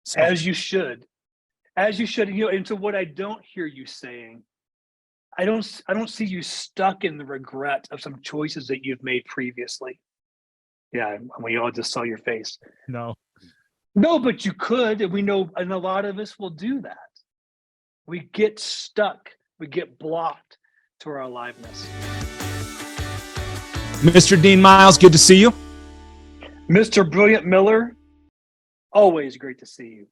So, as you should. And so what I don't hear you saying, I don't see you stuck in the regret of some choices that you've made previously. Yeah, and we all just saw your face. no. No, but you could, and we know, and a lot of us will do that. We get stuck, we get blocked to our aliveness. Mr. Dean Miles, good to see you. Mr. Brilliant Miller, always great to see you.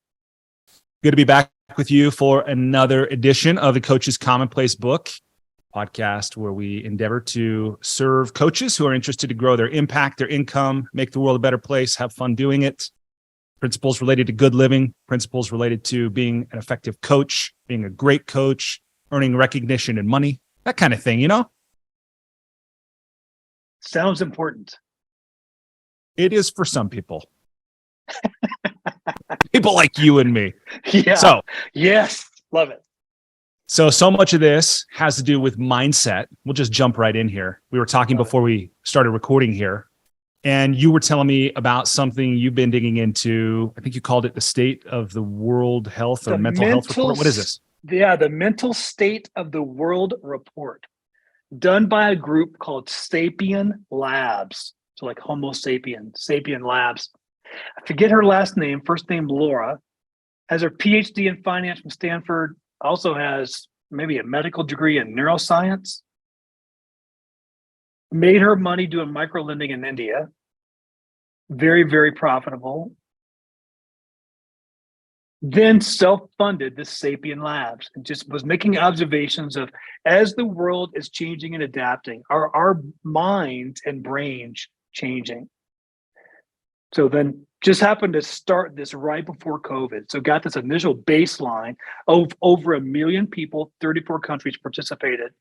Good to be back with you for another edition of the Coaches Commonplace podcast, where we endeavor to serve coaches who are interested to grow their impact, their income, make the world a better place, have fun doing it. Principles related to good living, principles related to being an effective coach, being a great coach, earning recognition and money, that kind of thing, you know? Sounds important. It is for some people. People like you and me. Yeah. So, yes, love it. So much of this has to do with mindset. We'll just jump right in here. We were talking before we started recording here, and you were telling me about something you've been digging into. I think you called it the state of the world health or mental health report. What is this? Yeah, the mental state of the world report, done by a group called Sapien Labs. So like Homo sapien, Sapien Labs. I forget her last name, first name Laura, has her PhD in finance from Stanford, also has maybe a medical degree in neuroscience, made her money doing micro lending in India, very, very profitable, then self-funded this Sapien Labs and just was making observations of as the world is changing and adapting, our minds and brains changing. So then just happened to start this right before COVID. So got this initial baseline of over 1 million people, 34 countries participated.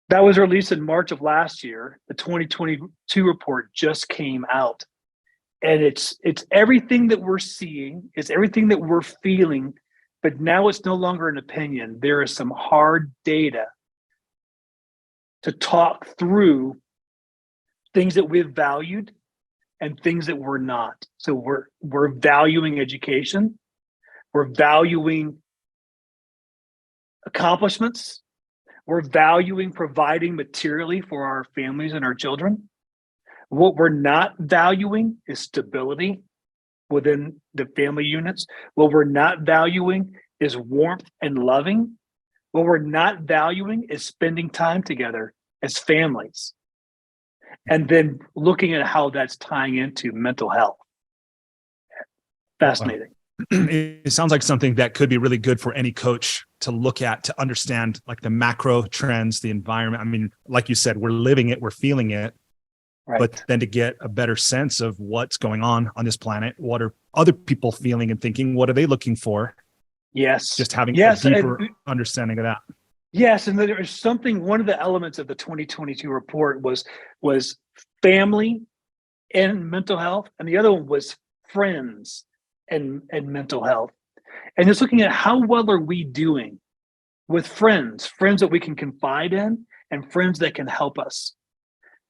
That was released in March of last year. The 2022 report just came out. And it's everything that we're seeing, it's everything that we're feeling, but now it's no longer an opinion. There is some hard data to talk through things that we've valued and things that we're not. So we're valuing education, we're valuing accomplishments, we're valuing providing materially for our families and our children. What we're not valuing is stability within the family units. What we're not valuing is warmth and loving. What we're not valuing is spending time together as families. And then looking at how that's tying into mental health. Fascinating. It sounds like something that could be really good for any coach to look at, to understand like the macro trends, the environment. I mean, like you said, we're living it, we're feeling it. Right. But then to get a better sense of what's going on this planet, what are other people feeling and thinking? What are they looking for? Yes. Just having a deeper understanding of that. Yes. And there is something, one of the elements of the 2022 report was family and mental health. And the other one was friends and mental health. And just looking at how well are we doing with friends that we can confide in and friends that can help us.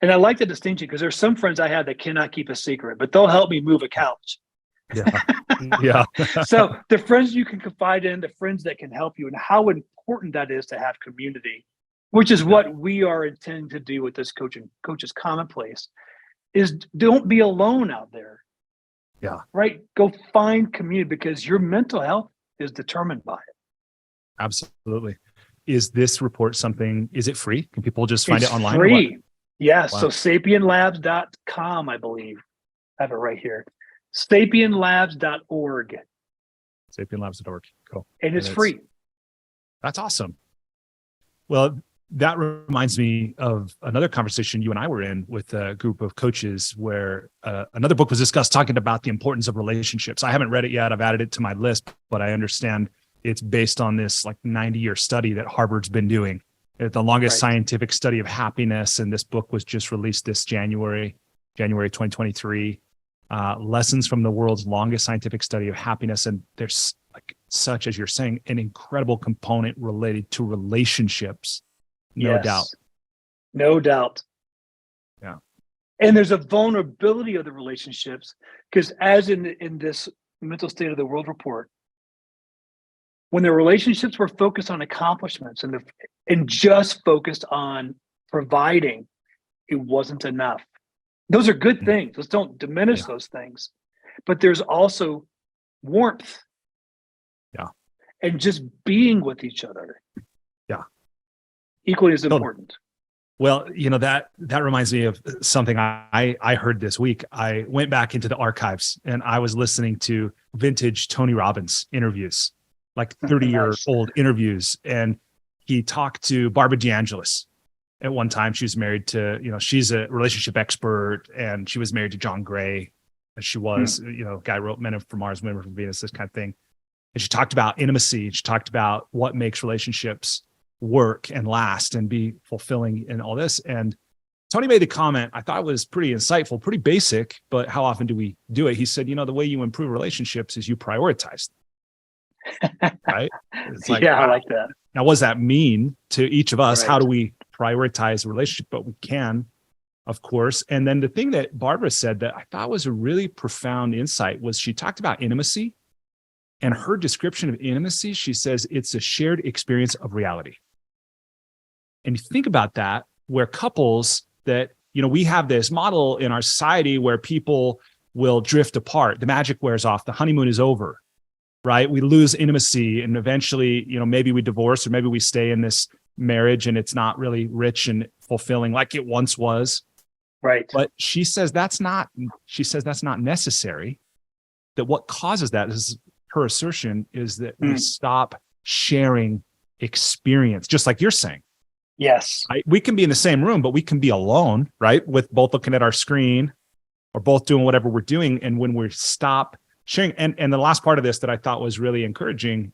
And I like the distinction because there's some friends I have that cannot keep a secret, but they'll help me move a couch. Yeah. So the friends you can confide in, the friends that can help you, and how important that is to have community, which is what we are intending to do with this Coaches Commonplace, is don't be alone out there. Yeah. Right? Go find community because your mental health is determined by it. Absolutely. Is this report something, is it free? Can people just find it online? Free. Yes. Wow. So sapienlabs.com, I believe. I have it right here. Sapienlabs.org. Sapienlabs.org. Cool. And it's free. That's awesome. Well, that reminds me of another conversation you and I were in with a group of coaches where another book was discussed talking about the importance of relationships. I haven't read it yet. I've added it to my list, but I understand it's based on this like 90-year study that Harvard's been doing. It's the longest scientific study of happiness. And this book was just released this January 2023. Lessons from the world's longest scientific study of happiness. And there's like such, as you're saying, an incredible component related to relationships. No doubt. No doubt. Yeah. And there's a vulnerability of the relationships because as in this the Mental State of the World report, when the relationships were focused on accomplishments and just focused on providing, it wasn't enough. Those are good things. Let's don't diminish those things. But there's also warmth. Yeah. And just being with each other. Yeah. Equally as important. Well, that reminds me of something I heard this week. I went back into the archives and I was listening to vintage Tony Robbins interviews, like 30-year-old interviews. And he talked to Barbara DeAngelis. At one time, she was married to, she's a relationship expert, and she was married to John Gray, as she was, guy wrote Men from Mars, Women from Venus, this kind of thing. And she talked about intimacy. She talked about what makes relationships work and last and be fulfilling and all this. And Tony made the comment I thought was pretty insightful, pretty basic, but how often do we do it? He said, the way you improve relationships is you prioritize them. Right? It's like, I like that. Now, what does that mean to each of us? Right. How do we prioritize a relationship? But we can, of course. And then the thing that Barbara said that I thought was a really profound insight was she talked about intimacy, and her description of intimacy, she says it's a shared experience of reality. And you think about that, where couples that, we have this model in our society where people will drift apart. The magic wears off. The honeymoon is over, right? We lose intimacy, and eventually, maybe we divorce, or maybe we stay in this marriage and it's not really rich and fulfilling like it once was. Right. But she says that's not necessary. That what causes that is, her assertion is that we stop sharing experience, just like you're saying. Yes. We can be in the same room, but we can be alone, right? With both looking at our screen or both doing whatever we're doing. And when we stop sharing, and the last part of this that I thought was really encouraging,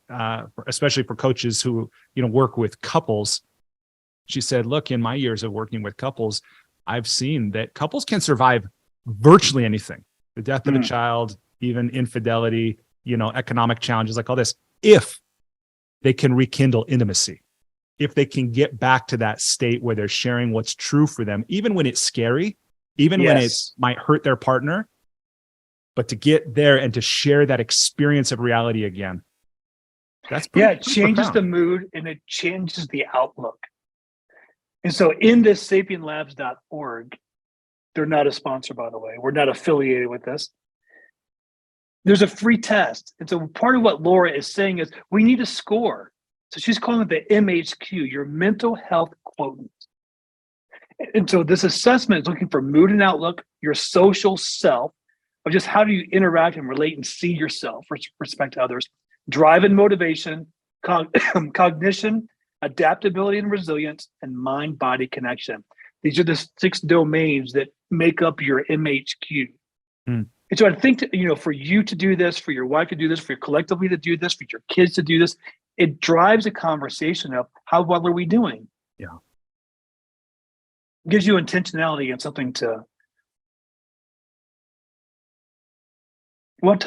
especially for coaches who, work with couples, she said, look, in my years of working with couples, I've seen that couples can survive virtually anything, the death of a child, even infidelity, economic challenges, like all this, if they can rekindle intimacy. If they can get back to that state where they're sharing what's true for them, even when it's scary, even when it might hurt their partner, but to get there and to share that experience of reality again. That's it changes profound. The mood, and it changes the outlook. And so in this sapienlabs.org, they're not a sponsor, by the way. We're not affiliated with this. There's a free test. And so part of what Laura is saying is we need a score. So she's calling it the MHQ, your mental health quotient. And so this assessment is looking for mood and outlook, your social self, of just how do you interact and relate and see yourself with respect to others, drive and motivation, cognition, adaptability and resilience, and mind-body connection. These are the 6 domains that make up your MHQ. And so I think, for you to do this, for your wife to do this, for you collectively to do this, for your kids to do this, it drives a conversation of how well are we doing? Yeah. It gives you intentionality and something to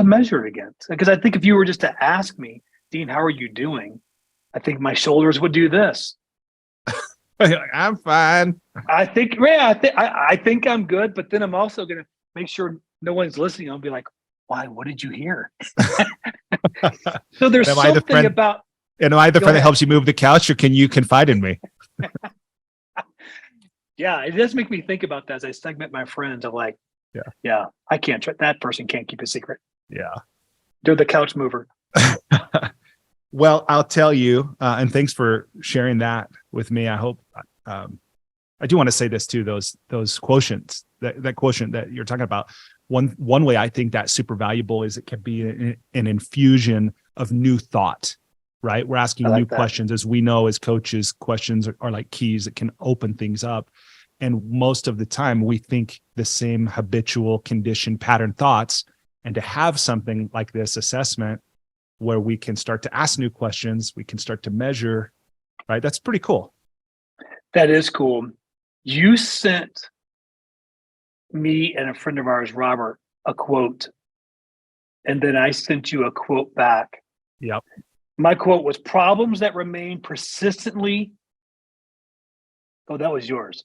measure against. Because I think if you were just to ask me, Dean, how are you doing? I think my shoulders would do this. I'm fine. I think I'm good, but then I'm also going to make sure no one's listening. I'll be like, why? What did you hear? So there's something about. And am I the friend that helps you move the couch, or can you confide in me? Yeah, it does make me think about that as I segment my friends. I'm like, I can't. That person can't keep a secret. Yeah, they're the couch mover. Well, I'll tell you, and thanks for sharing that with me. I hope I do want to say this too. Those quotients, that quotient that you're talking about. One way I think that's super valuable is it can be an infusion of new thought. Right? We're asking new questions. As we know, as coaches, questions are like keys that can open things up. And most of the time we think the same habitual conditioned pattern thoughts. And to have something like this assessment where we can start to ask new questions, we can start to measure, right? That's pretty cool. That is cool. You sent me and a friend of ours, Robert, a quote. And then I sent you a quote back. Yep. My quote was, problems that remain persistently. Oh, that was yours.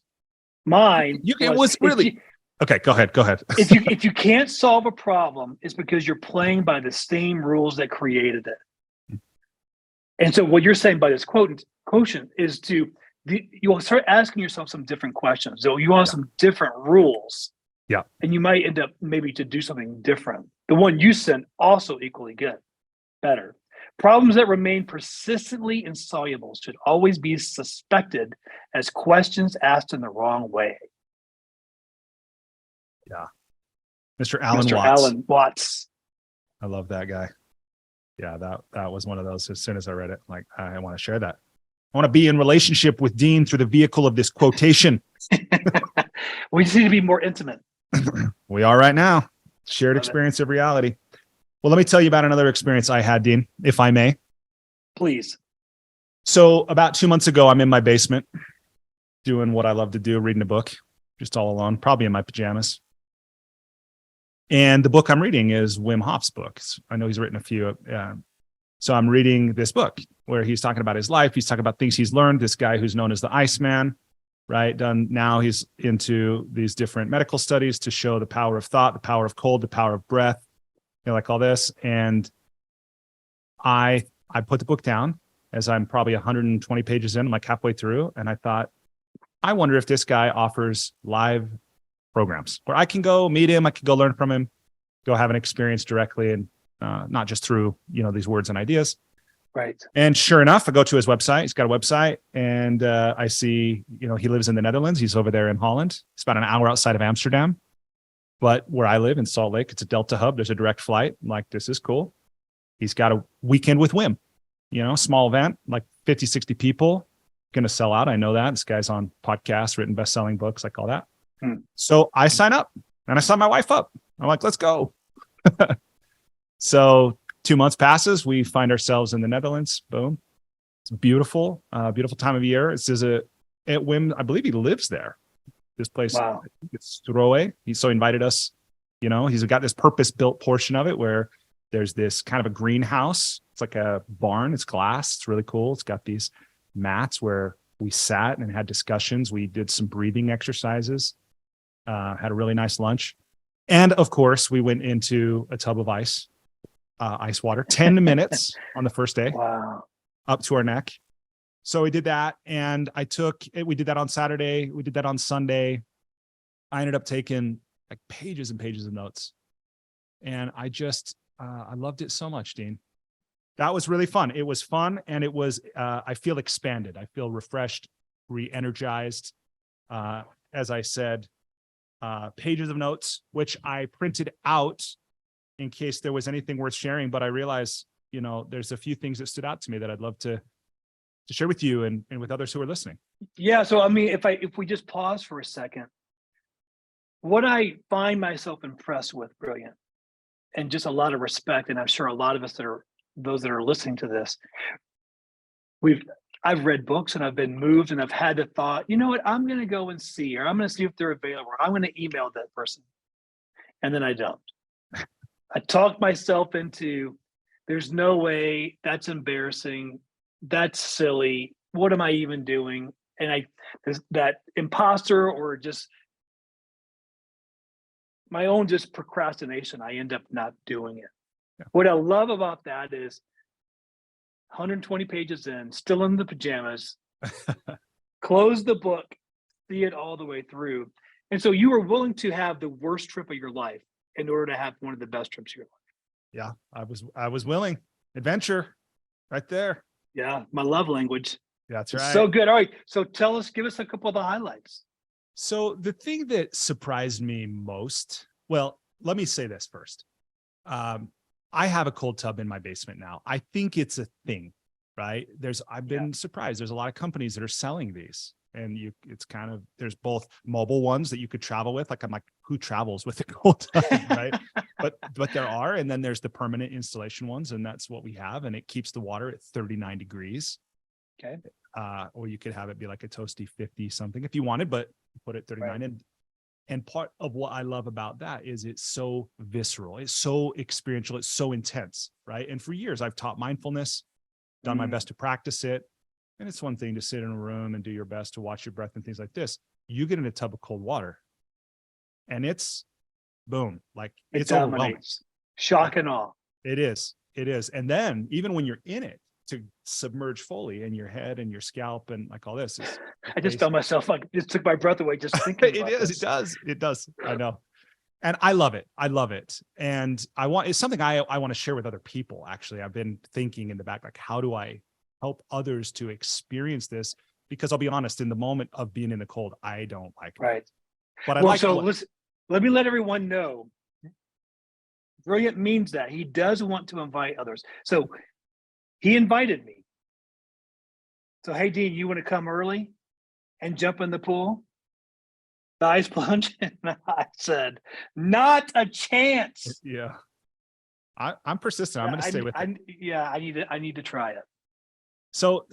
Mine. It was really. Okay, go ahead. If you can't solve a problem, it's because you're playing by the same rules that created it. And so what you're saying by this quotient is you'll start asking yourself some different questions. So you want some different rules. Yeah. And you might end up maybe to do something different. The one you sent also equally good, better. Problems that remain persistently insoluble should always be suspected as questions asked in the wrong way. Yeah. Mr. Alan Mr. Watts. Alan Watts. I love that guy. Yeah, that was one of those. As soon as I read it, like, I want to share that. I want to be in relationship with Dean through the vehicle of this quotation. We just need to be more intimate. We are right now. Shared experience of reality. Well, let me tell you about another experience I had, Dean, if I may. Please. So about 2 months ago, I'm in my basement doing what I love to do, reading a book, just all alone, probably in my pajamas. And the book I'm reading is Wim Hof's book. I know he's written a few. So I'm reading this book where he's talking about his life. He's talking about things he's learned. This guy who's known as the Iceman, right? Now he's into these different medical studies to show the power of thought, the power of cold, the power of breath, like all this. And I put the book down as I'm probably 120 pages in, I'm like halfway through. And I thought, I wonder if this guy offers live programs where I can go meet him. I can go learn from him, go have an experience directly, and not just through, these words and ideas. Right. And sure enough, I go to his website. He's got a website, and I see, he lives in the Netherlands. He's over there in Holland. It's about an hour outside of Amsterdam. But where I live in Salt Lake, it's a Delta hub. There's a direct flight. I'm like, this is cool. He's got a weekend with Wim, small event, like 50, 60 people, going to sell out. I know that. This guy's on podcasts, written best-selling books, like all that. So I sign up, and I sign my wife up. I'm like, let's go. So 2 months passes. We find ourselves in the Netherlands. Boom. It's beautiful, beautiful time of year. It says at Wim, I believe he lives there. This place, wow. It's Stroe. He invited us, he's got this purpose-built portion of it where there's this kind of a greenhouse. It's like a barn. It's glass. It's really cool. It's got these mats where we sat and had discussions. We did some breathing exercises, had a really nice lunch. And of course, we went into a tub of ice water, 10 minutes on the first day, wow, up to our neck. So we did that, and we did that on Saturday. We did that on Sunday. I ended up taking like pages and pages of notes, and I loved it so much, Dean. That was really fun. It was fun, and it was, I feel expanded. I feel refreshed, re-energized. As I said, pages of notes, which I printed out in case there was anything worth sharing. But I realized, there's a few things that stood out to me that I'd love to share with you and with others who are listening. Yeah. So, I mean, if we just pause for a second, what I find myself impressed with, brilliant, and just a lot of respect, and I'm sure a lot of us those that are listening to this, I've read books and I've been moved and I've had the thought, you know what, I'm going to go and see, or I'm going to see if they're available, or I'm going to email that person. And then I don't. I talk myself into, there's no way, that's embarrassing. That's silly. What am I even doing? And that imposter, or just my own just procrastination, I end up not doing it. Yeah. What I love about that is 120 pages in, still in the pajamas, close the book, see it all the way through. And so you were willing to have the worst trip of your life in order to have one of the best trips of your life. Yeah, I was willing. Adventure, right there. Yeah, my love language. That's right. So good. All right. So give us a couple of the highlights. So the thing that surprised me most, well, let me say this first. I have a cold tub in my basement now. I think it's a thing, right? I've been surprised. There's a lot of companies that are selling these, and there's both mobile ones that you could travel with. Like, I'm like, who travels with a cold tub, right? but there are, and then there's the permanent installation ones, and that's what we have. And it keeps the water at 39 degrees. Okay. Or you could have it be like a toasty 50 something if you wanted, but put it 39 in. And part of what I love about that is it's so visceral. It's so experiential. It's so intense, right? And for years, I've taught mindfulness, done my best to practice it. And it's one thing to sit in a room and do your best to watch your breath and things like this. You get in a tub of cold water, and it's boom, like It it's overwhelming. dominates. Shock and awe. It is. And then even when you're in it, to submerge fully in your head and your scalp and like all this. I just felt myself like just took my breath away just thinking about this. It does. I know. And I love it. And it's something I want to share with other people. Actually, I've been thinking in the back, like, how do I help others to experience this? Because I'll be honest, in the moment of being in the cold, I don't like it. Right. But listen, let me let everyone know. Brilliant means that he does want to invite others. So he invited me. So, hey, Dean, you want to come early and jump in the pool? The ice plunge? And I said, not a chance. Yeah. I'm persistent. I'm going to stay with it. Yeah, I need to try it. So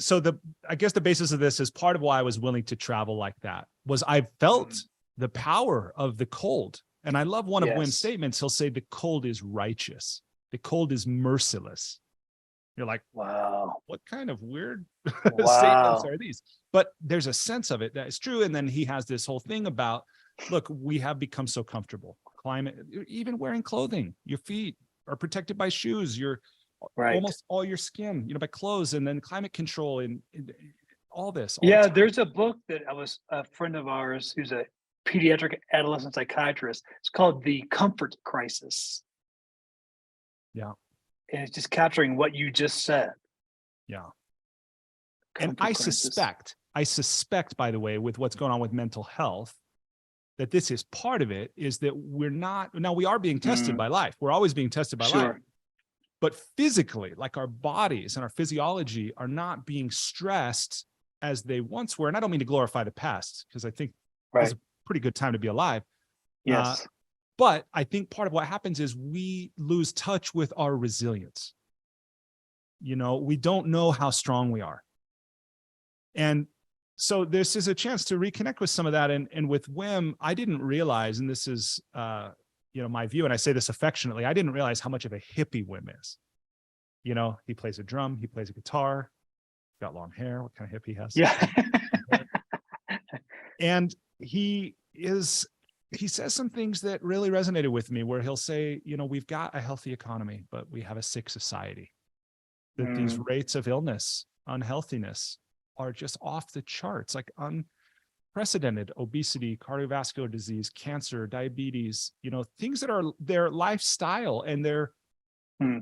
I guess the basis of this is part of why I was willing to travel like that was I felt the power of the cold. And I love one of Wim's statements. He'll say, the cold is righteous. The cold is merciless. You're like, wow, what kind of weird statements are these? But there's a sense of it that is true. And then he has this whole thing about, look, we have become so comfortable. Climate, even wearing clothing, your feet are protected by shoes. You're almost all your skin, by clothes, and then climate control and all this. There's a book that a friend of ours who's a pediatric adolescent psychiatrist. It's called The Comfort Crisis. Yeah. And it's just capturing what you just said. Yeah. And I suspect, by the way, with what's going on with mental health, that this is part of it, is that we are being tested by life. We're always being tested by life. But physically, like our bodies and our physiology are not being stressed as they once were. And I don't mean to glorify the past, because I think it's a pretty good time to be alive. Yes. But I think part of what happens is we lose touch with our resilience. We don't know how strong we are. And so this is a chance to reconnect with some of that. And with Wim, I didn't realize, and this is, my view, and I say this affectionately, I didn't realize how much of a hippie Wim is. He plays a drum, he plays a guitar, got long hair. What kind of hippie he has? Yeah. And he says some things that really resonated with me, where he'll say, we've got a healthy economy, but we have a sick society. That these rates of illness, unhealthiness are just off the charts, like unprecedented. Obesity, cardiovascular disease, cancer, diabetes, things that are their lifestyle, and they're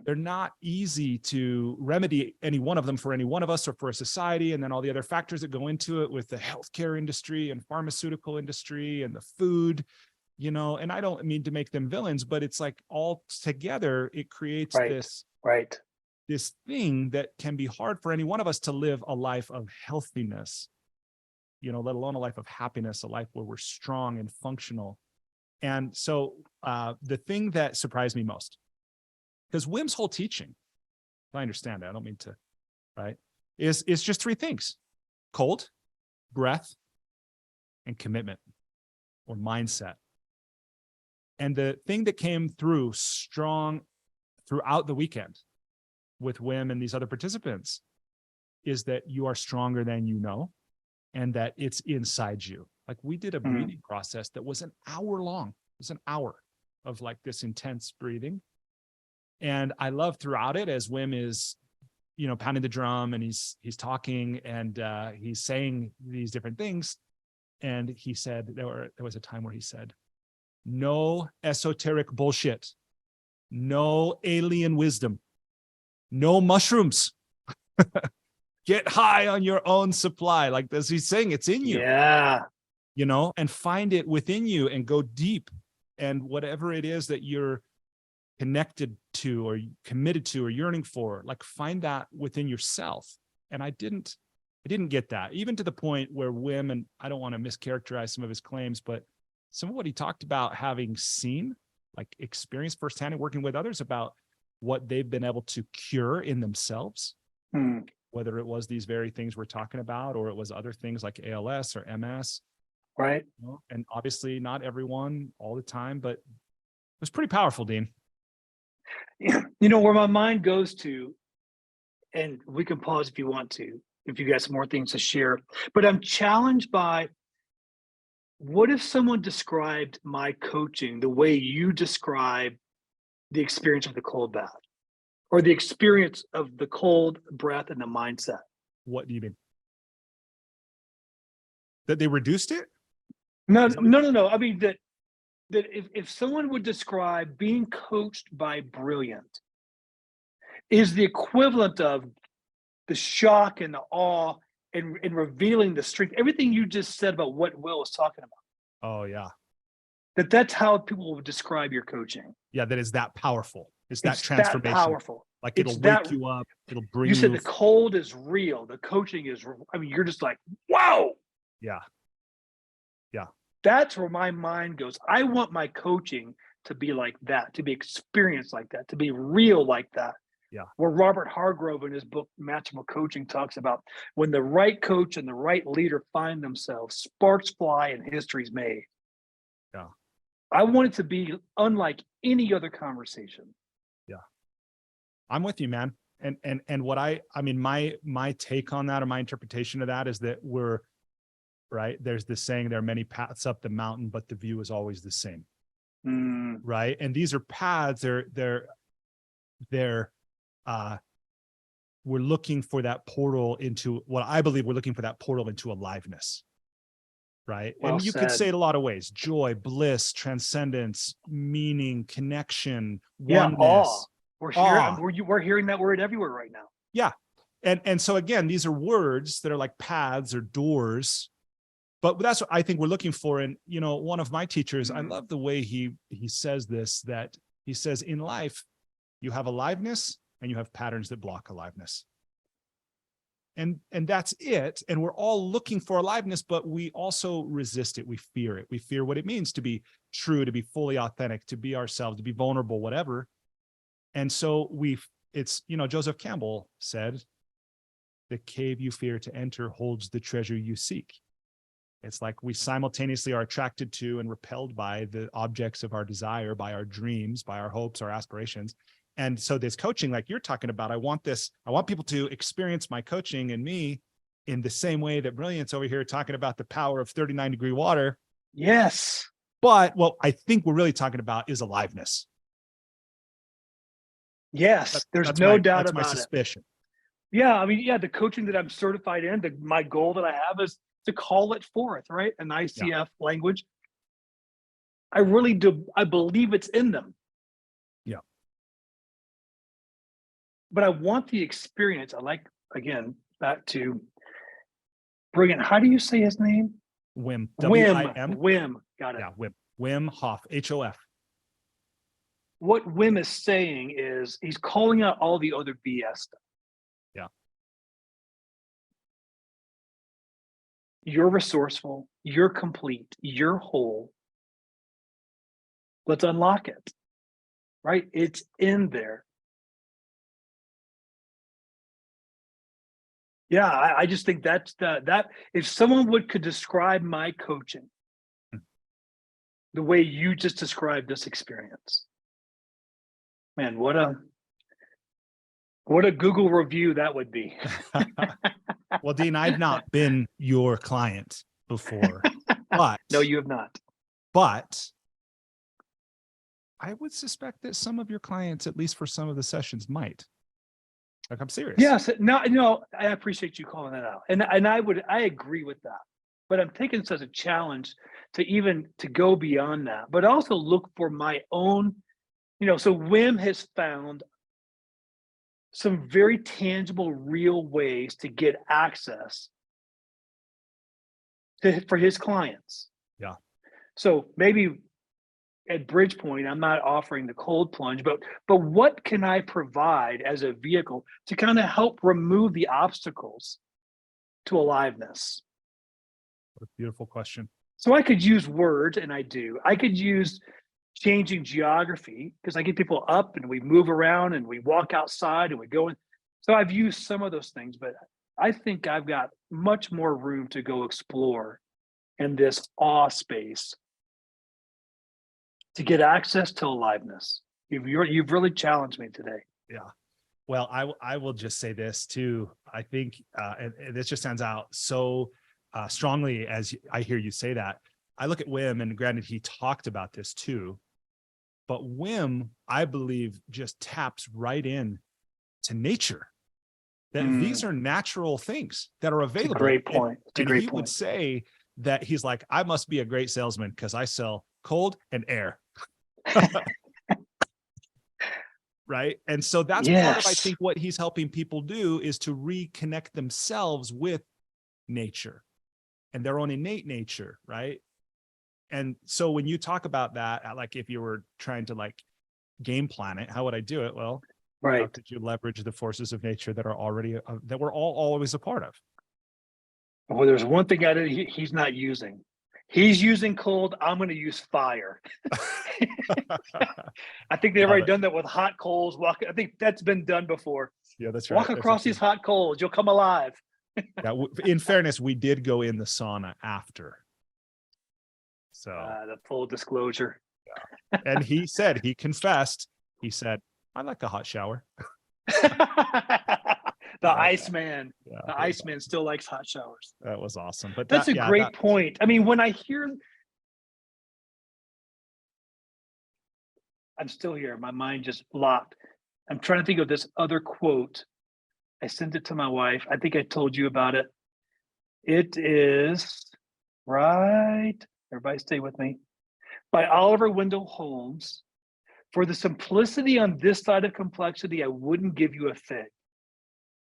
not easy to remedy, any one of them, for any one of us or for a society. And then all the other factors that go into it with the healthcare industry and pharmaceutical industry and the food, and I don't mean to make them villains, but it's like all together, it creates this thing that can be hard for any one of us to live a life of healthiness, let alone a life of happiness, a life where we're strong and functional. And so the thing that surprised me most, because Wim's whole teaching, I understand that, I don't mean to, is just three things: cold, breath, and commitment or mindset. And the thing that came through strong throughout the weekend with Wim and these other participants is that you are stronger than you know, and that it's inside you. Like, we did a breathing process that was an hour long. It was an hour of like this intense breathing. And I love throughout it, as Wim is, pounding the drum, and he's talking, and he's saying these different things. And he said, there was a time where he said, no esoteric bullshit, no alien wisdom, no mushrooms. Get high on your own supply. Like this, he's saying it's in you. Yeah. And find it within you and go deep. And whatever it is that you're connected to or committed to or yearning for, like, find that within yourself. And I didn't get that, even to the point where Wim, and I don't want to mischaracterize some of his claims, but some of what he talked about having seen, like experienced firsthand and working with others about what they've been able to cure in themselves, whether it was these very things we're talking about, or it was other things like ALS or MS. Right. And obviously not everyone all the time, but it was pretty powerful, Dean. Where my mind goes to, and we can pause if you want to, if you got some more things to share, but I'm challenged by what if someone described my coaching the way you describe the experience of the cold bath or the experience of the cold breath and the mindset? What do you mean? That they reduced it? No. I mean that if someone would describe being coached by brilliant is the equivalent of the shock and the awe and revealing the strength, everything you just said about what Will was talking about. Oh yeah. That's how people would describe your coaching. Yeah, that is that powerful. It's that It's transformation. that powerful. Like It's it'll that- wake you up. It'll bring You said the cold is real. The coaching is, I mean, you're just like, wow. Yeah. That's where my mind goes. I want my coaching to be like that, to be experienced like that, to be real like that. Yeah. Where Robert Hargrove in his book, Matchable Coaching, talks about when the right coach and the right leader find themselves, sparks fly and history's made. Yeah. I want it to be unlike any other conversation. Yeah. I'm with you, man. And what I mean, my take on that or my interpretation of that is that we're right. There's this saying, there are many paths up the mountain, but the view is always the same. Right. And these are paths. They're we're looking for that portal into what I believe we're looking for, that portal into aliveness. Right. Well and you said. could say it a lot of ways: joy, bliss, transcendence, meaning, connection, Yeah, oneness. awe. We're hearing that word everywhere right now. Yeah. And so again, these are words that are like paths or doors, but that's what I think we're looking for. And, you know, one of my teachers, I love the way he says this, that he says in life, you have aliveness and you have patterns that block aliveness. And that's it. And we're all looking for aliveness, but we also resist it. We fear it. We fear what it means to be true, to be fully authentic, to be ourselves, to be vulnerable, whatever. And so it's, you know, Joseph Campbell said, the cave you fear to enter holds the treasure you seek. It's like we simultaneously are attracted to and repelled by the objects of our desire, by our dreams, by our hopes, our aspirations. And so this coaching, like you're talking about, I want people to experience my coaching and me in the same way that Brilliant's over here talking about the power of 39-degree water. Yes. But what I think we're really talking about is aliveness. Yes. There's no doubt that's my about it. suspicion. Yeah. I mean, yeah, the coaching that I'm certified in, my goal that I have is to call it forth, right? An ICF language. I really do. I believe it's in them. Yeah. But I want the experience. I like, again, back to Brilliant. How do you say his name? Wim. Wim. Wim. Got it. Yeah. Wim Hof. Hof. What Wim is saying is he's calling out all the other BS stuff. Yeah. You're resourceful. You're complete. You're whole. Let's unlock it. Right? It's in there. Yeah, I just think that's that if someone could describe my coaching the way you just described this experience, man, what a Google review that would be. Well, Dean, I've not been your client before, but no, you have not. But I would suspect that some of your clients, at least for some of the sessions, might. Like, I'm serious. Yes, no, I appreciate you calling that out, and I agree with that. But I'm taking this as a challenge to go beyond that, but also look for my own. You know, so Wim has found some very tangible, real ways to get access for his clients. Yeah. So maybe at Bridgepoint, I'm not offering the cold plunge, but what can I provide as a vehicle to kind of help remove the obstacles to aliveness? What a beautiful question. So I could use words, and I do. I could use changing geography because I get people up and we move around and we walk outside and we go in. So I've used some of those things, but I think I've got much more room to go explore in this awe space to get access to aliveness. You've really challenged me today. Yeah. Well, I will just say this too. I think, and this just stands out so strongly as I hear you say that. I look at Wim, and granted, he talked about this too, but Wim, I believe, just taps right in to nature. That these are natural things that are available. It's a great point. And he would say that he's like, I must be a great salesman because I sell cold and air. Right. And so that's part of, I think, what he's helping people do is to reconnect themselves with nature and their own innate nature. Right. And so when you talk about that, like if you were trying to like game plan it, how would I do it? Well, how could you leverage the forces of nature that are already, that we're all always a part of? Well, there's one thing he's not using. He's using cold. I'm going to use fire. I think they've already done that with hot coals. I think that's been done before. Yeah, that's right. Walk across these hot coals. You'll come alive. Yeah, in fairness, we did go in the sauna after. So the full disclosure. Yeah. And he confessed, he said, I like a hot shower. The Iceman. Yeah, the Iceman still likes hot showers. That was awesome. But that's a great point. I mean, when I hear, I'm still here. My mind just blocked. I'm trying to think of this other quote. I sent it to my wife. I think I told you about it. It is right. Everybody stay with me. By Oliver Wendell Holmes. For the simplicity on this side of complexity, I wouldn't give you a fig.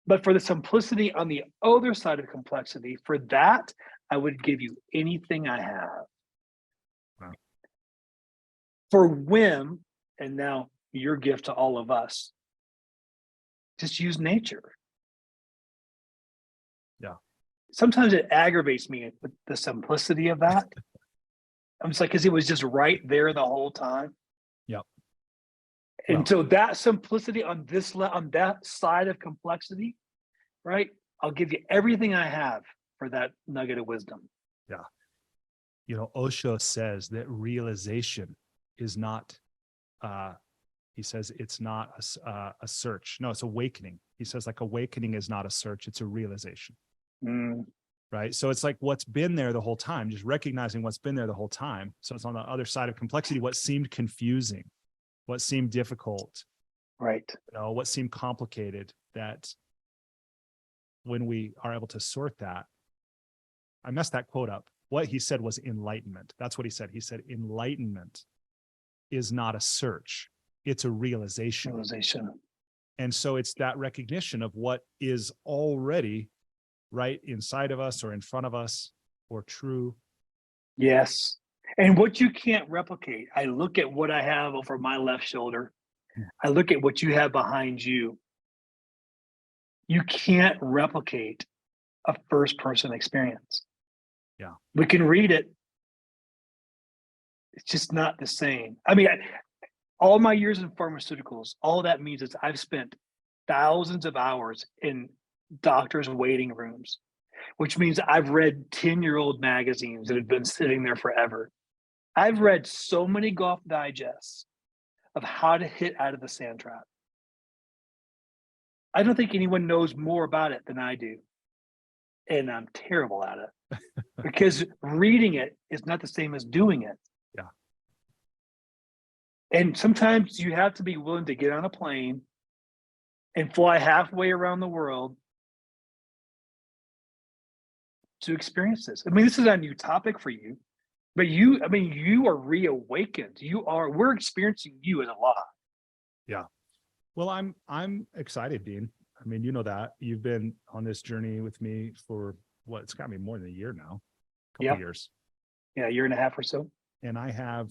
But for the simplicity on the other side of complexity, for that, I would give you anything I have. Wow. For Wim, and now your gift to all of us, just use nature. Yeah. Sometimes it aggravates me with the simplicity of that. I'm just like, because it was just right there the whole time. Yep. And so that simplicity on that side of complexity, right? I'll give you everything I have for that nugget of wisdom. Yeah. You know, Osho says that realization is not, he says it's not a search. No, it's awakening. He says like awakening is not a search, it's a realization. Right. So it's like what's been there the whole time, just recognizing what's been there the whole time. So it's on the other side of complexity, what seemed confusing, what seemed difficult, right? You know, what seemed complicated, that when we are able to sort that, I messed that quote up. What he said was enlightenment. That's what he said. He said, enlightenment is not a search. It's a realization. And so it's that recognition of what is already right inside of us or in front of us or true. Yes. And what you can't replicate. I look at what I have over my left shoulder. I look at what you have behind you. You can't replicate a first-person experience. Yeah. We can read it. It's just not the same. I mean, all my years in pharmaceuticals, all that means is I've spent thousands of hours in doctors' waiting rooms, which means I've read 10-year-old magazines that have been sitting there forever. I've read so many golf digests of how to hit out of the sand trap. I don't think anyone knows more about it than I do. And I'm terrible at it because reading it is not the same as doing it. Yeah. And sometimes you have to be willing to get on a plane and fly halfway around the world to experience this. I mean, this is a new topic for you, but you are reawakened. We're experiencing you as a lot. Yeah. Well, I'm excited, Dean. I mean, you know that you've been on this journey with me for it's got to be more than a year now, a couple years. Yeah, a year and a half or so. And I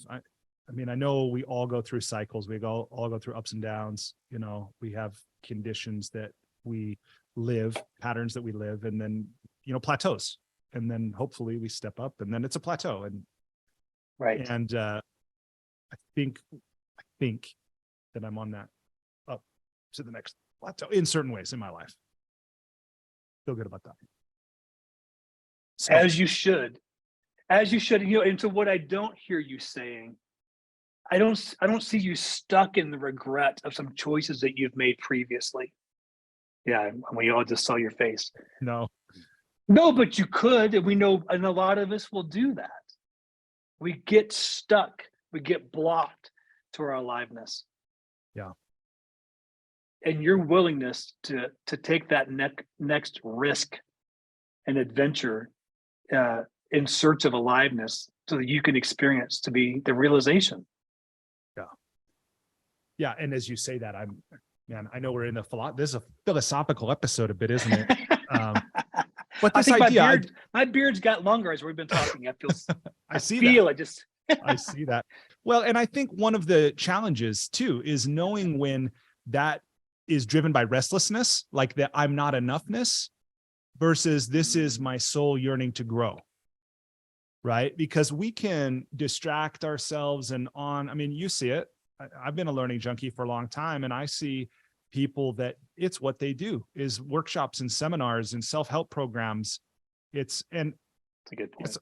mean, I know we all go through cycles. We all go through ups and downs. You know, we have conditions that we live, patterns that we live, and then, you know, plateaus. And then hopefully we step up and then it's a plateau. And right. And I think that I'm on that up to the next plateau in certain ways in my life. Feel good about that. So, as you should, you know, and so what I don't hear you saying, I don't see you stuck in the regret of some choices that you've made previously. Yeah. We all just saw your face. No, but you could, and we know, and a lot of us will do that. we get stuck, we get blocked to our aliveness. Yeah. And your willingness to take that next risk and adventure in search of aliveness so that you can experience to be the realization. Yeah. Yeah. And as you say that, I know we're in this is a philosophical episode a bit, isn't it? But this idea, my beard's got longer as we've been talking. I see that. Well, and I think one of the challenges too is knowing when that is driven by restlessness, like that I'm not enoughness, versus this is my soul yearning to grow. Right? Because we can distract ourselves you see it. I've been a learning junkie for a long time, and I see people that it's what they do is workshops and seminars and self-help programs. That's a good point.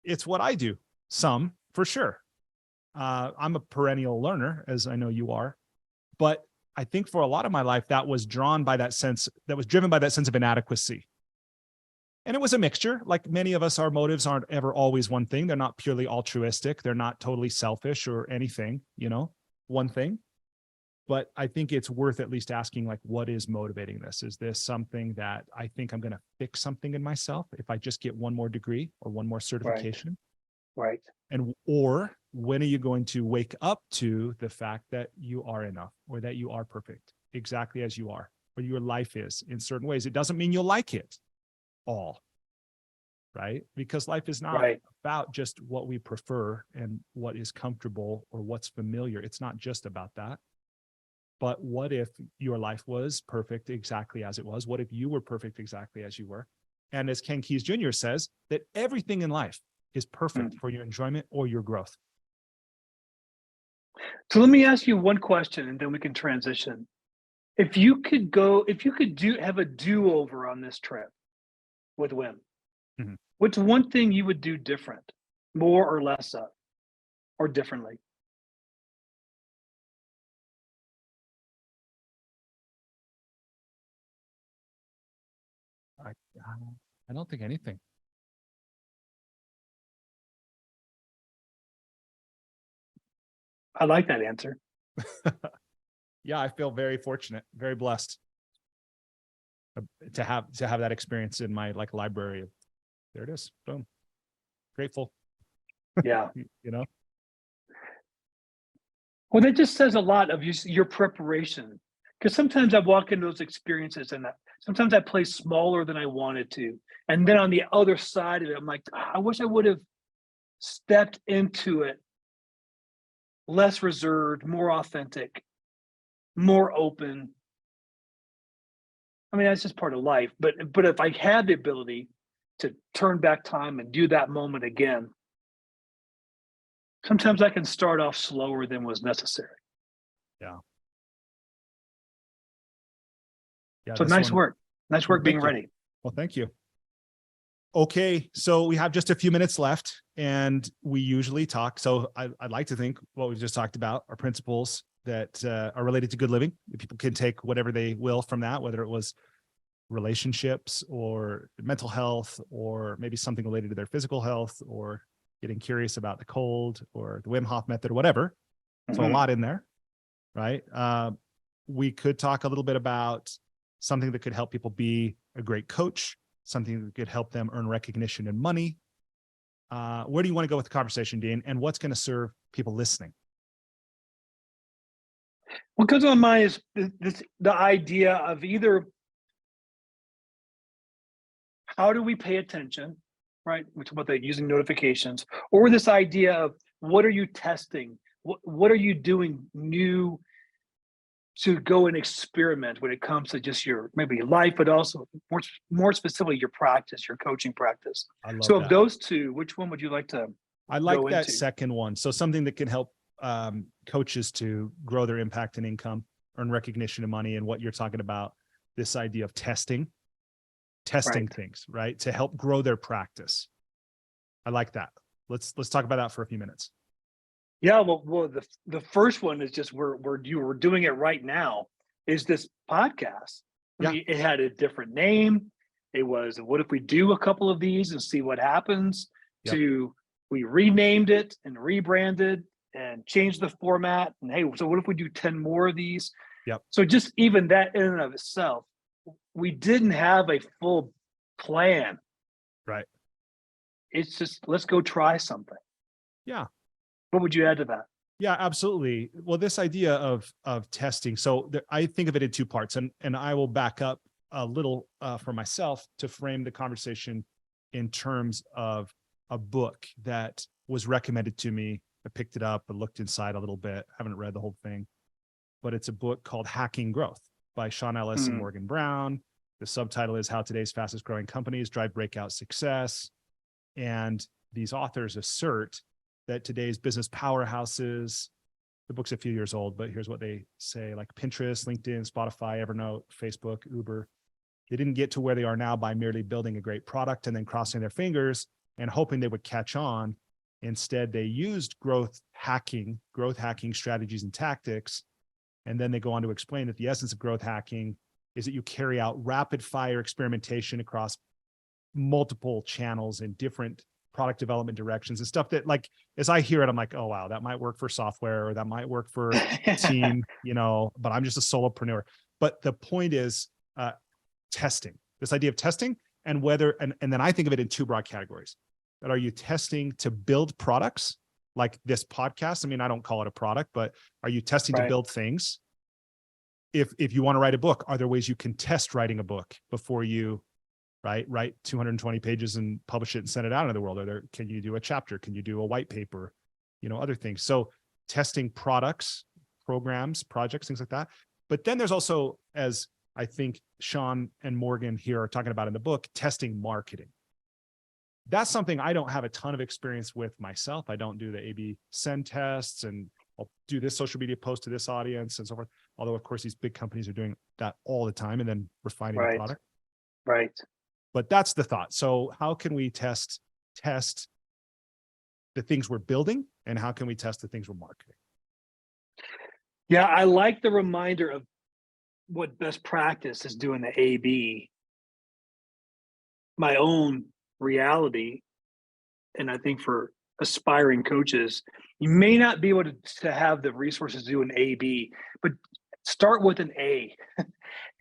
It's what I do. Some, for sure. I'm a perennial learner, as I know you are, but I think for a lot of my life, that was driven by that sense of inadequacy. And it was a mixture. Like many of us, our motives aren't ever always one thing. They're not purely altruistic. They're not totally selfish or anything, one thing. But I think it's worth at least asking, like, what is motivating this? Is this something that I think I'm going to fix something in myself if I just get one more degree or one more certification? Right. Or when are you going to wake up to the fact that you are enough, or that you are perfect exactly as you are, or your life is in certain ways? It doesn't mean you'll like it all, right? Because life is not about just what we prefer and what is comfortable or what's familiar. It's not just about that. But what if your life was perfect exactly as it was? What if you were perfect exactly as you were? And as Ken Keyes Jr. says, that everything in life is perfect for your enjoyment or your growth. So let me ask you one question, and then we can transition. If you could have a do-over on this trip with Wim, what's one thing you would do different, more or less of, or differently? I don't think anything. I like that answer. Yeah, I feel very fortunate, very blessed to have that experience in my library. There it is. Boom. Grateful. Yeah. Well, that just says a lot of your preparation. Because sometimes I walk into those experiences and sometimes I play smaller than I wanted to. And then on the other side of it, I'm like, I wish I would have stepped into it less reserved, more authentic, more open. I mean, that's just part of life. But if I had the ability to turn back time and do that moment again, sometimes I can start off slower than was necessary. Yeah. So nice work. Nice work being ready. Well, thank you. Okay, so we have just a few minutes left, and we usually talk. So I'd like to think what we've just talked about are principles that are related to good living. People can take whatever they will from that, whether it was relationships or mental health, or maybe something related to their physical health, or getting curious about the cold or the Wim Hof method or whatever. So a lot in there, right? We could talk a little bit about something that could help people be a great coach, something that could help them earn recognition and money. Where do you want to go with the conversation, Dean? And what's going to serve people listening? What goes on mine is the idea of either how do we pay attention, right? Which is what they're using notifications, or this idea of what are you testing? What are you doing new to go and experiment when it comes to just your maybe life, but also more specifically your practice, your coaching practice. So of those two, which one would you like to? I like that second one. So something that can help coaches to grow their impact and income, earn recognition and money, and what you're talking about, this idea of testing things, right? To help grow their practice. I like that. Let's talk about that for a few minutes. Yeah, well, the first one is just we're doing it right now. Is this podcast? I mean, it had a different name. It was, what if we do a couple of these and see what happens? To we renamed it and rebranded and changed the format. And hey, so what if we do 10 more of these? Yep. So just even that in and of itself, we didn't have a full plan. Right. It's just, let's go try something. Yeah. What would you add to that? Yeah, absolutely. Well, this idea of testing. So I think of it in two parts, and I will back up a little for myself to frame the conversation in terms of a book that was recommended to me. I picked it up and looked inside a little bit. Haven't read the whole thing, but it's a book called Hacking Growth by Sean Ellis and Morgan Brown. The subtitle is How Today's Fastest Growing Companies Drive Breakout Success. And these authors assert that today's business powerhouses, the book's a few years old, but here's what they say, like Pinterest, LinkedIn, Spotify, Evernote, Facebook, Uber, they didn't get to where they are now by merely building a great product and then crossing their fingers and hoping they would catch on. Instead, they used growth hacking strategies and tactics. And then they go on to explain that the essence of growth hacking is that you carry out rapid fire experimentation across multiple channels in different product development directions and stuff that, like, as I hear it, I'm like, oh, wow, that might work for software or that might work for a team, but I'm just a solopreneur. But the point is testing, this idea of testing and whether, and then I think of it in two broad categories. That are you testing to build products like this podcast? I mean, I don't call it a product, but are you testing to build things? If you want to write a book, are there ways you can test writing a book before you write 220 pages and publish it and send it out into the world? Can you do a chapter? Can you do a white paper? Other things. So testing products, programs, projects, things like that. But then there's also, as I think Sean and Morgan here are talking about in the book, testing marketing. That's something I don't have a ton of experience with myself. I don't do the A/B send tests and I'll do this social media post to this audience and so forth. Although, of course, these big companies are doing that all the time and then refining the product. Right. But that's the thought. So how can we test the things we're building and how can we test the things we're marketing? Yeah, I like the reminder of what best practice is doing the A/B. My own reality, and I think for aspiring coaches, you may not be able to have the resources to do an A/B, but start with an A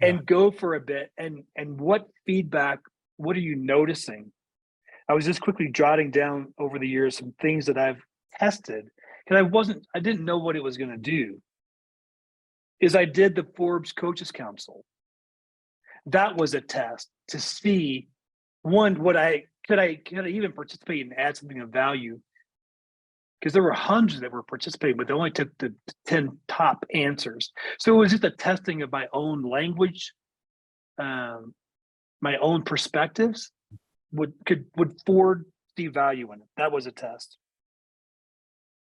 and go for a bit. And what feedback, what are you noticing? I was just quickly jotting down over the years some things that I've tested because I didn't know what it was going to do. Is I did the Forbes Coaches Council. That was a test to see, one, could I even participate and add something of value? Because there were hundreds that were participating, but they only took the 10 top answers. So it was just a testing of my own language, my own perspectives. Would Ford see value in it? That was a test,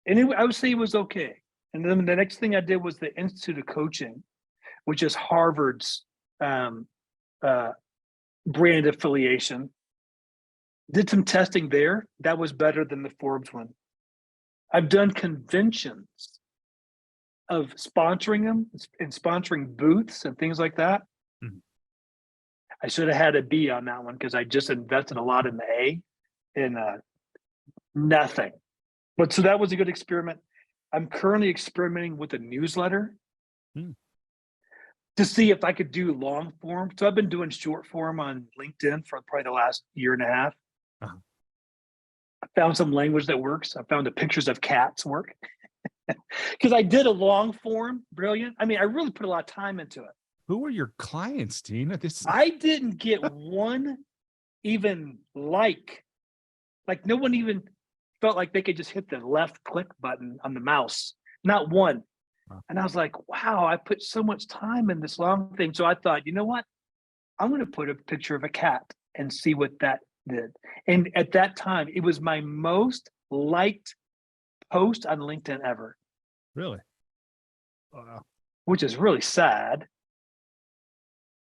and I would say it was okay. And then the next thing I did was the Institute of Coaching, which is Harvard's brand affiliation. Did some testing there. That was better than the Forbes one. I've done conventions of sponsoring them and sponsoring booths and things like that. Mm-hmm. I should have had a B on that one because I just invested a lot in the A and nothing. But so that was a good experiment. I'm currently experimenting with a newsletter to see if I could do long form. So I've been doing short form on LinkedIn for probably the last year and a half. Uh-huh. I found some language that works. I found the pictures of cats work because I did a long form. Brilliant. I mean, I really put a lot of time into it. Who were your clients, Dean? I didn't get one even like no one even felt like they could just hit the left click button on the mouse. Not one. Wow. And I was like, wow, I put so much time in this long thing. So I thought, you know what? I'm going to put a picture of a cat and see what that did. And at that time, it was my most liked post on LinkedIn ever. Really? Which is really sad.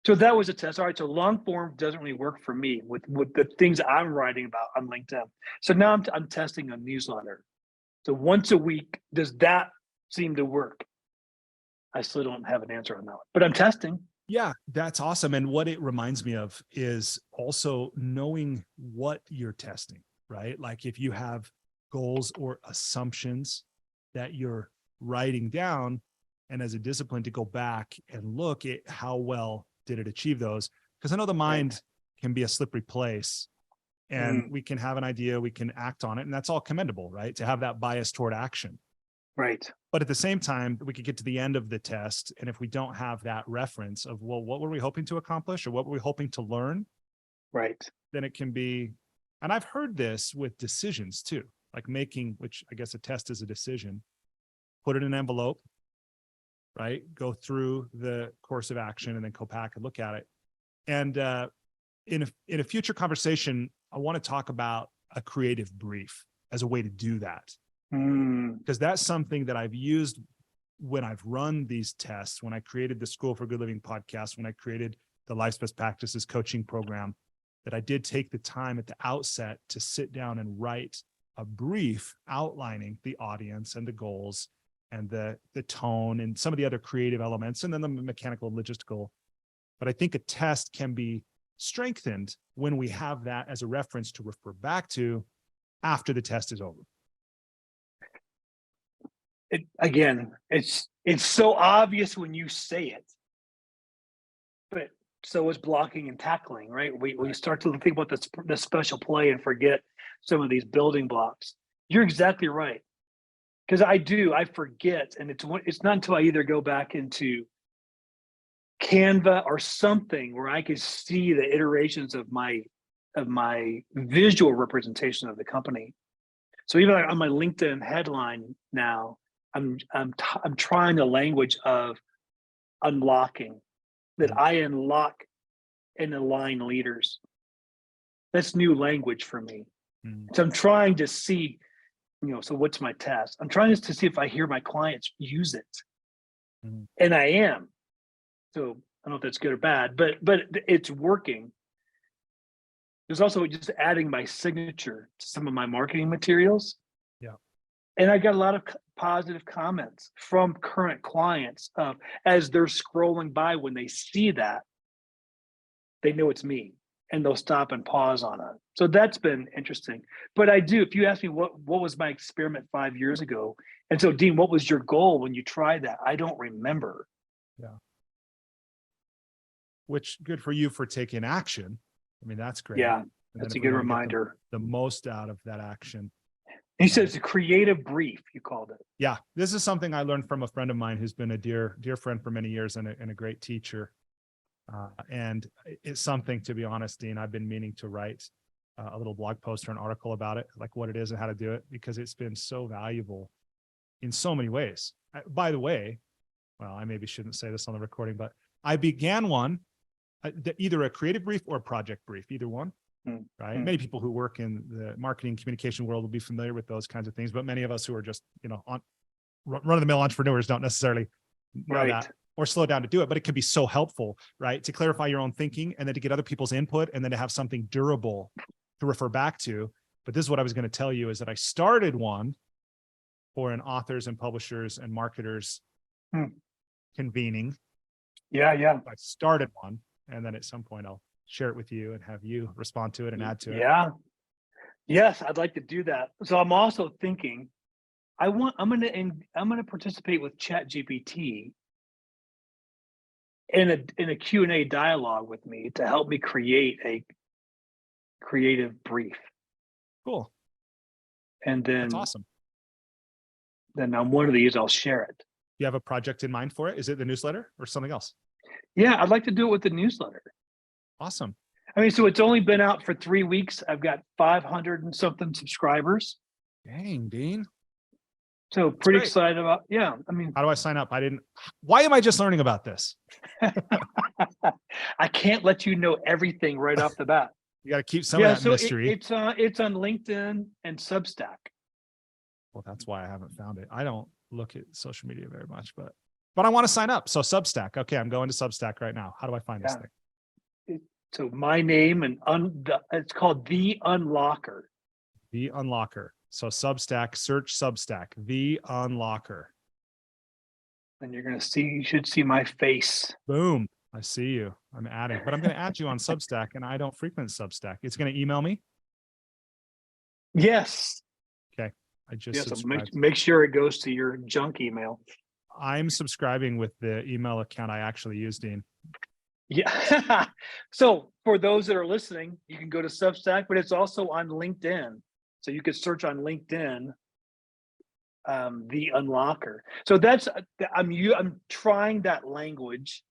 So that was a test. All right, so long form doesn't really work for me with the things I'm writing about on LinkedIn. So now I'm testing a newsletter. So once a week, does that seem to work? I still don't have an answer on that one, but I'm testing. Yeah, that's awesome. And what it reminds me of is also knowing what you're testing, right? Like if you have goals or assumptions that you're writing down, and as a discipline to go back and look at how well did it achieve those. Because I know the mind can be a slippery place, and we can have an idea, we can act on it, and that's all commendable, right? To have that bias toward action. Right. But at the same time, we could get to the end of the test, and if we don't have that reference of, well, what were we hoping to accomplish, or what were we hoping to learn? Right. Then it can be, and I've heard this with decisions too, like making, which I guess a test is a decision, put it in an envelope, right? Go through the course of action and then go back and look at it. And in a future conversation, I want to talk about a creative brief as a way to do that. Because that's something that I've used when I've run these tests, when I created the School for Good Living podcast, when I created the Life's Best Practices coaching program, that I did take the time at the outset to sit down and write a brief outlining the audience and the goals and the tone and some of the other creative elements, and then the mechanical and logistical. But I think a test can be strengthened when we have that as a reference to refer back to after the test is over. It's so obvious when you say it, but so is blocking and tackling, right? We start to think about the special play and forget some of these building blocks. You're exactly right. Because I forget, and it's not until I either go back into Canva or something where I could see the iterations of my visual representation of the company. So even like on my LinkedIn headline now, I'm trying the language of unlocking, that I unlock and align leaders. That's new language for me. So I'm trying to see, so what's my test? I'm trying to see if I hear my clients use it. And I am. So I don't know if that's good or bad, but it's working. There's also just adding my signature to some of my marketing materials. Yeah. And I got a lot of positive comments from current clients as they're scrolling by. When they see that, they know it's me, and they'll stop and pause on it. So that's been interesting. But if you ask me what was my experiment 5 years ago, and so Dean, what was your goal when you tried that? I don't remember. Yeah. Which good for you for taking action. I mean, that's great. Yeah, that's a good reminder. The most out of that action. He said it's a creative brief, you called it. Yeah, this is something I learned from a friend of mine who's been a dear friend for many years and a great teacher. And it's something, to be honest, Dean, I've been meaning to write a little blog post or an article about it, like what it is and how to do it, because it's been so valuable in so many ways. By the way, well, I maybe shouldn't say this on the recording, but I began one, either a creative brief or a project brief, either one. Right. Many people who work in the marketing communication world will be familiar with those kinds of things, but many of us who are just, on run-of-the-mill entrepreneurs don't necessarily know that or slow down to do it. But it can be so helpful, right? To clarify your own thinking and then to get other people's input and then to have something durable to refer back to. But this is what I was going to tell you, is that I started one for an authors and publishers and marketers convening. Yeah. I started one, and then at some point I'll share it with you and have you respond to it and add to it. Yeah. Yes, I'd like to do that. So I'm also thinking, I'm going to participate with ChatGPT in a Q&A dialogue with me to help me create a creative brief. Cool. And then that's awesome. Then on one of these, I'll share it. You have a project in mind for it? Is it the newsletter or something else? Yeah, I'd like to do it with the newsletter. Awesome. I mean, so it's only been out for 3 weeks. I've got 500 and something subscribers. Dang, Dean. So pretty excited about, I mean. How do I sign up? Why am I just learning about this? I can't let you know everything right off the bat. You got to keep some of that mystery. It's on LinkedIn and Substack. Well, that's why I haven't found it. I don't look at social media very much, but I want to sign up. So Substack. Okay, I'm going to Substack right now. How do I find this thing? So my name and it's called The Unlocker. The Unlocker. So Substack, search Substack, The Unlocker. And you should see my face. Boom. I see you. I'm adding, but I'm going to add you on Substack, and I don't frequent Substack. It's going to email me? Yes. Okay. I just So subscribed. make sure it goes to your junk email. I'm subscribing with the email account I actually use, Dean. Yeah. So for those that are listening, you can go to Substack, but it's also on LinkedIn. So you could search on LinkedIn, the Unlocker. So I'm trying that language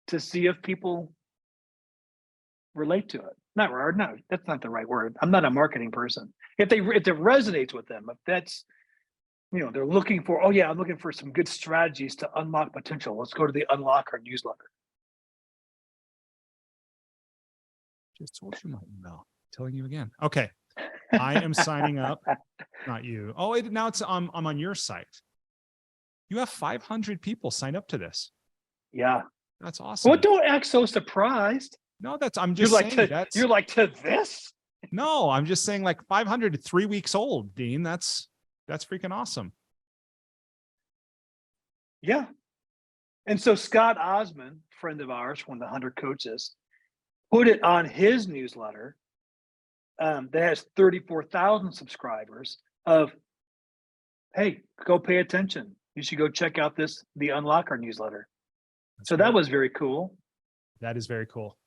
to see if people relate to it. No, that's not the right word. I'm not a marketing person. If it resonates with them, if that's, they're looking for, I'm looking for some good strategies to unlock potential. Let's go to the Unlocker newsletter. Just told you my email. Telling you again. Okay. I am signing up. Not you. Oh, now I'm on your site. You have 500 people sign up to this. Yeah. That's awesome. Well, don't act so surprised. No, I'm just saying you're like to this. No, I'm just saying like 500 to 3 weeks old, Dean. That's freaking awesome. Yeah. And so Scott Osmond, friend of ours, one of the 100 coaches, put it on his newsletter that has 34,000 subscribers of, hey, go pay attention. You should go check out the Unlocker newsletter. So that was very cool. That is very cool.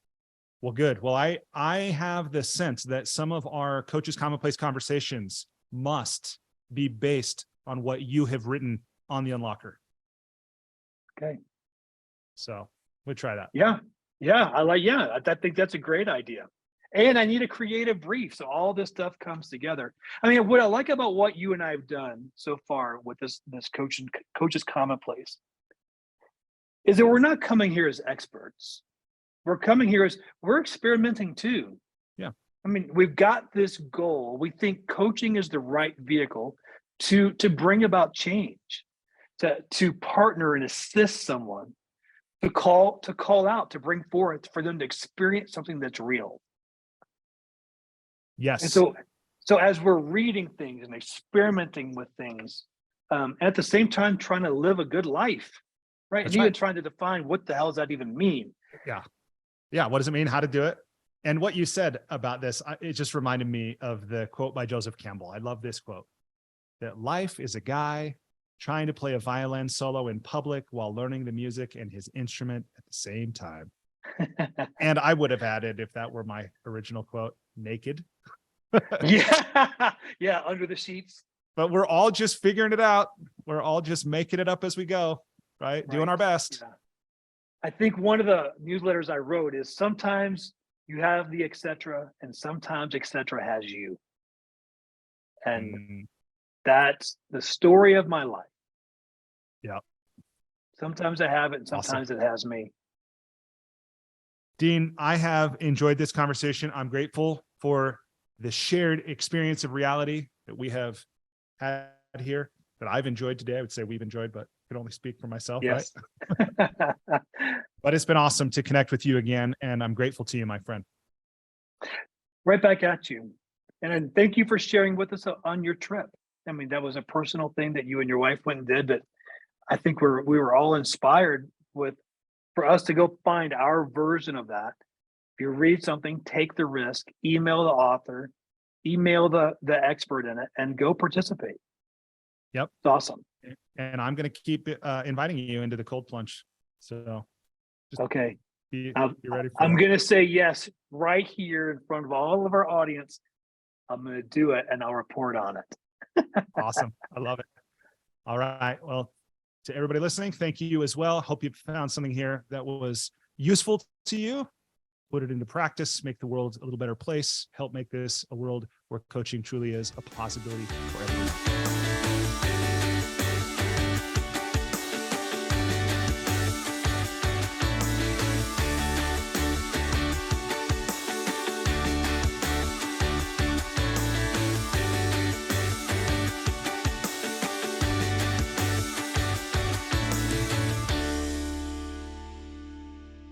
Well, good. Well, I have the sense that some of our Coaches Commonplace conversations must be based on what you have written on the Unlocker. Okay. So we'll try that. Yeah. I think that's a great idea. And I need a creative brief. So all this stuff comes together. I mean, what I like about what you and I have done so far with this Coaches Commonplace is that we're not coming here as experts. We're coming here as we're experimenting too. Yeah. I mean, we've got this goal. We think coaching is the right vehicle to bring about change, to partner and assist someone, to call out, to bring forth for them to experience something that's real. Yes. And so as we're reading things and experimenting with things, at the same time trying to live a good life, right? That's and even right. trying to define what the hell does that even mean? Yeah. What does it mean? How to do it? And what you said about this, it just reminded me of the quote by Joseph Campbell. I love this quote, that life is a guy trying to play a violin solo in public while learning the music and his instrument at the same time. And I would have added, if that were my original quote, naked. Yeah, under the sheets. But we're all just figuring it out. We're all just making it up as we go, right? Doing our best. Yeah. I think one of the newsletters I wrote is sometimes you have the etc. and sometimes etc. has you. And that's the story of my life. Yeah. Sometimes I have it and sometimes it has me. Dean, I have enjoyed this conversation. I'm grateful for the shared experience of reality that we have had here, that I've enjoyed today. I would say we've enjoyed, but I can only speak for myself, yes. Right? But it's been awesome to connect with you again, and I'm grateful to you, my friend. Right back at you. And thank you for sharing with us on your trip. I mean, that was a personal thing that you and your wife went and did, but I think we were all inspired for us to go find our version of that. If you read something, take the risk, email the author, email the expert in it, and go participate. Yep. It's awesome. And I'm going to keep inviting you into the cold plunge. So okay. Be ready for I'm going to say yes right here in front of all of our audience. I'm going to do it and I'll report on it. Awesome. I love it. All right. Well, to everybody listening, thank you as well. Hope you found something here that was useful to you. Put it into practice, make the world a little better place, help make this a world where coaching truly is a possibility for everyone.